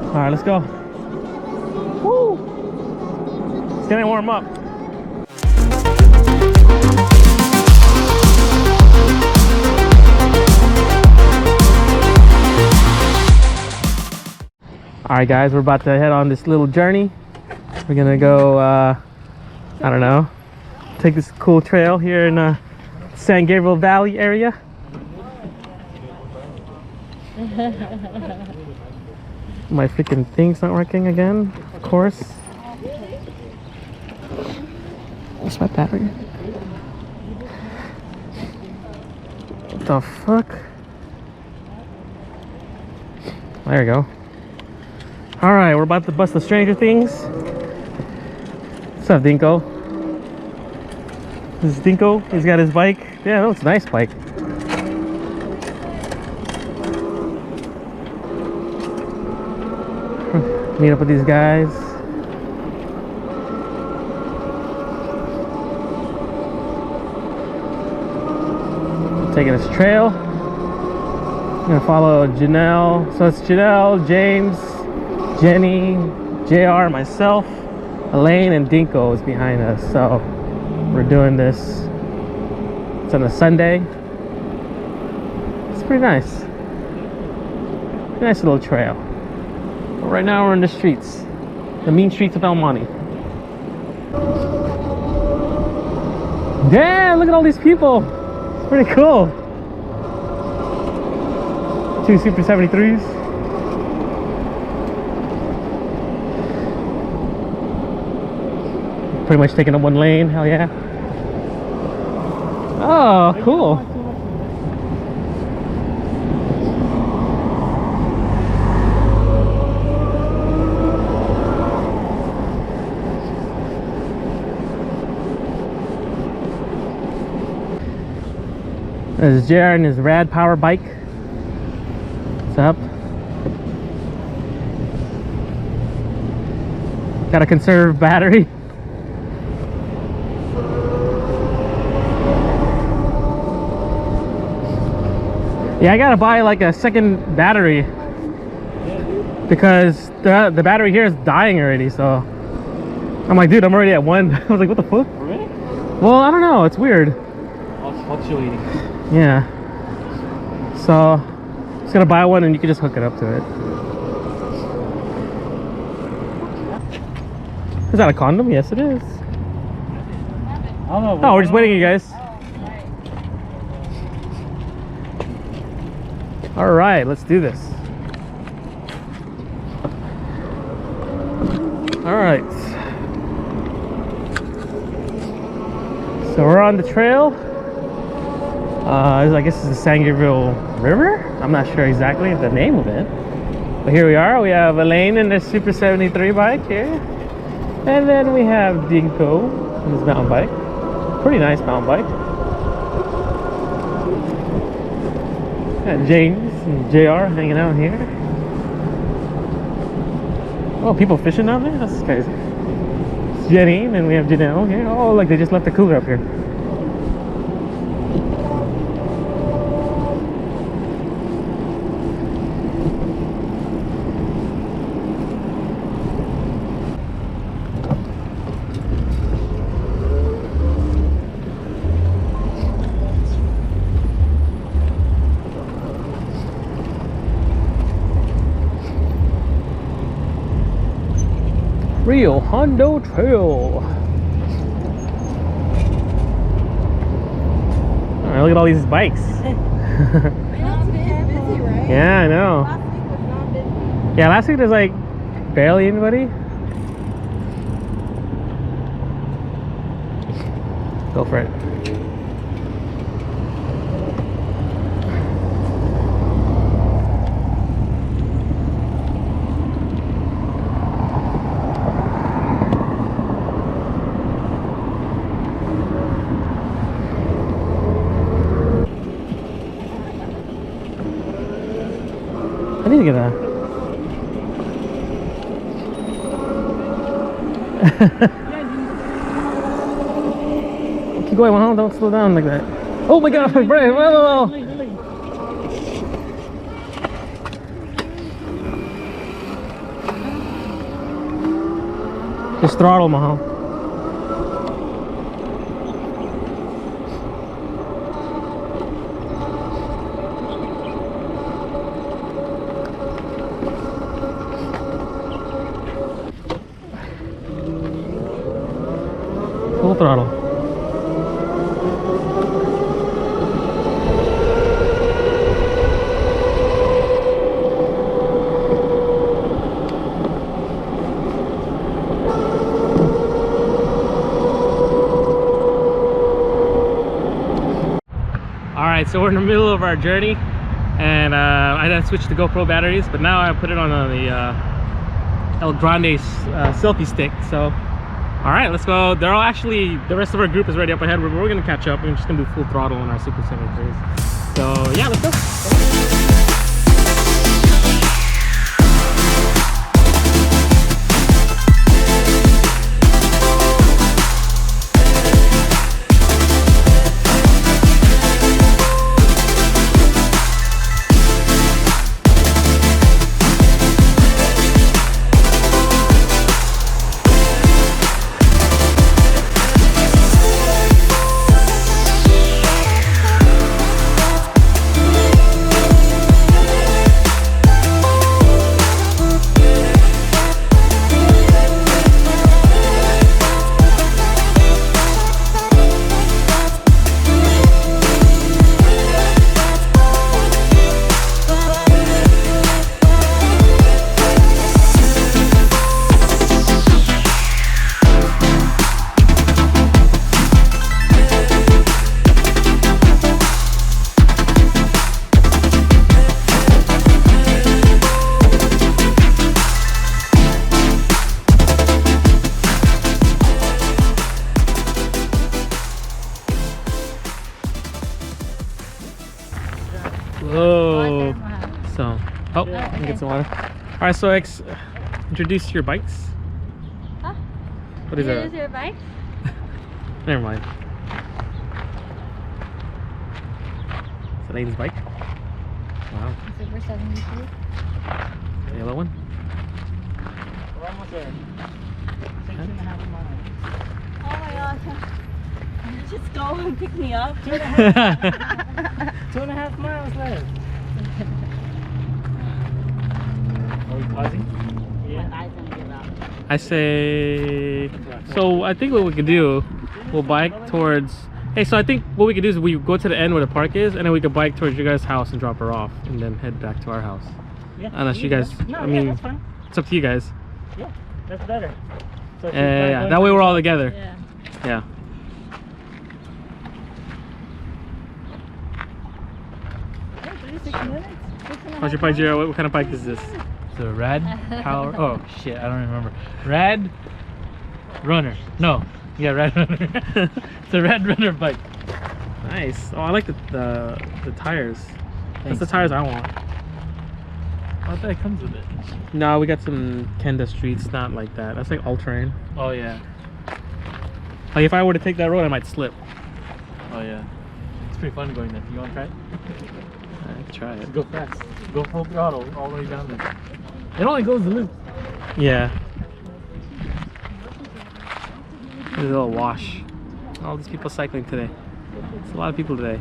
All right, let's go. Woo! It's getting warm up. All right, guys, we're about to head on this little journey. We're gonna go, I don't know, take this cool trail here in San Gabriel Valley area. My freaking thing's not working again, of course. What's my battery? What the fuck? There we go. All right, we're about to bust the Stranger Things. What's up, Dinko? This is Dinko. He's got his bike. Yeah, no, it's a nice bike. Meet up with these guys. Taking this trail. I'm gonna follow Janelle. So it's Janelle, James, Jenny, JR, myself, Elaine, and Dinko is behind us. So we're doing this. It's on a Sunday. It's pretty nice. Nice little trail. But right now we're in the streets, the mean streets of El Monte. Damn! Look at all these people. It's pretty cool. 2 Super 73s. Pretty much taking up one lane, hell yeah. Oh, cool. There's JR and his rad power bike. What's up? Gotta conserve battery. Yeah, I gotta buy like a second battery because the battery here is dying already. So I'm like, dude, I'm already at 1. I was like, what the fuck? Really? Well, I don't know. It's weird. Oh, it's fluctuating. Yeah. So just gonna buy one and you can just hook it up to it. Is that a condom? Yes, it is. I don't know. Oh, we're just waiting, you guys. All right, let's do this. All right. So we're on the trail. I guess it's the San Gabriel River. I'm not sure exactly the name of it. But here we are. We have Elaine in the Super 73 bike here. And then we have Dinko on his mountain bike. Pretty nice mountain bike. Got James and JR hanging out here. Oh, people fishing down there? That's crazy. It's Jenny, and then we have Janelle here. Oh, like they just left the cooler up here. Rio Hondo Trail. Alright, look at all these bikes. Yeah, I know. Yeah, last week there's like barely anybody. Go for it. I need to get a... Keep going, well, don't slow down like that. Oh my god, Brian, whoa. Just throttle, Mahal. Full throttle. Alright, so we're in the middle of our journey, and I then switched to GoPro batteries, but now I put it on the El Grande selfie stick. So alright, let's go. They're all actually, the rest of our group is already up ahead. We're gonna catch up. We're just gonna do full throttle on our Super 73s. So yeah, let's go. Whoa. So, oh, let me get some water. All right, so introduce your bikes. Huh? What is that? Introduce your bike? Never mind. It's Elaine's bike. Wow. Super 72. The yellow one. We're almost there. 16.5 miles. Oh my gosh. Can you just go and pick me up? 2.5 miles left. Are we pausing? My eyes gonna give out. I say, so I think what we could do, we'll bike towards, hey, so I think what we could do is we go to the end where the park is, and then we could bike towards your guys' house and drop her off, and then head back to our house. Yeah. Unless you guys, No, I yeah, mean, that's fine. it's up to you guys. Yeah, that's better. So Yeah, that way we're all together. Yeah. Yeah. Oh, 36 minutes? How's your bike, Jared? What kind of bike is this? It's a Rad Power. Oh shit, I don't remember. Rad Runner. No. Yeah, Rad Runner. It's a Rad Runner bike. Nice. Oh, I like the tires. That's Thanks. the tires I want. I thought it comes with it. No, we got some Kenda Streets, not like that. That's like all-terrain. Oh yeah. Like if I were to take that road, I might slip. Oh yeah. It's pretty fun going there. You want to try it? I could try it. Go fast. Go full throttle all the way down there. It only goes the loop. Yeah. There's a little wash. All these people cycling today. It's a lot of people today.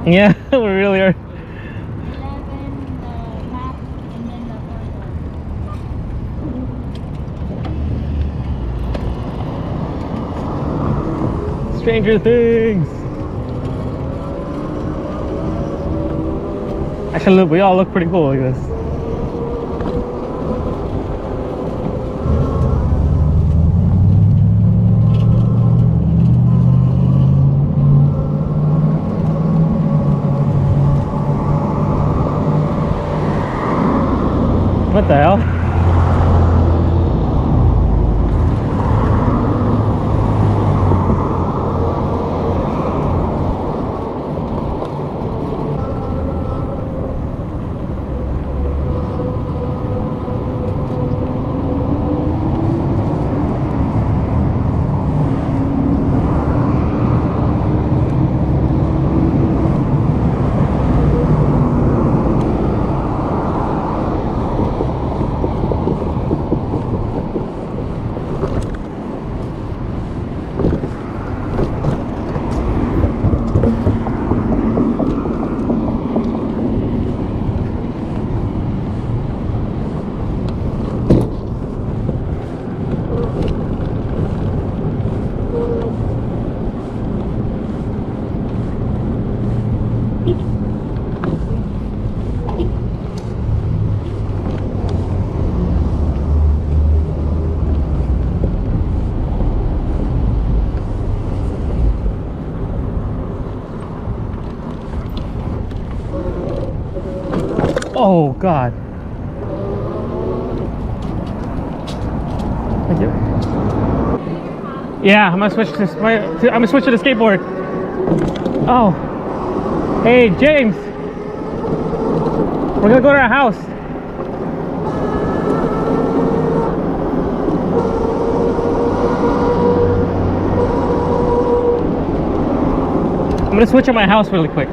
Yeah, we really are. 11, the map, and then the photo. Stranger Things. Actually, look, we all look pretty cool like this. What the hell? Oh God. Thank you. Yeah, I'm gonna switch to the skateboard. Oh. Hey, James. We're gonna go to our house. I'm gonna switch on my house really quick.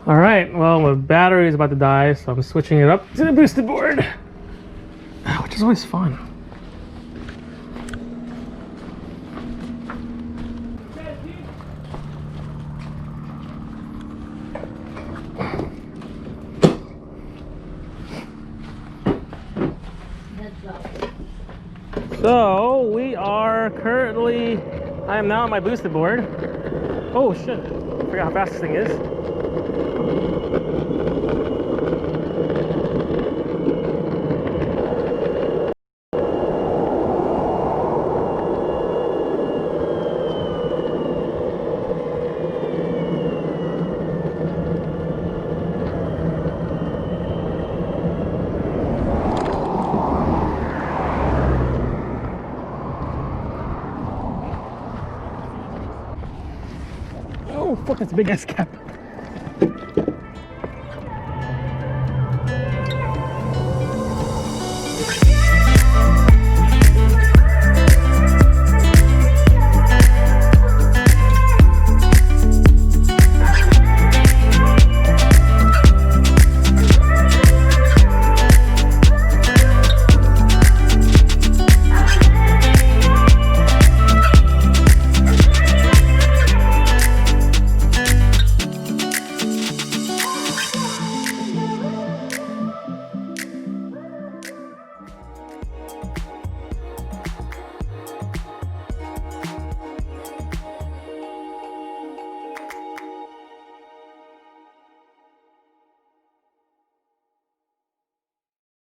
All right, well, my battery is about to die, so I'm switching it up to the boosted board, which is always fun. So we are currently, I am now on my boosted board. Oh shit, I forgot how fast this thing is. Oh fuck, that's a big ass cap.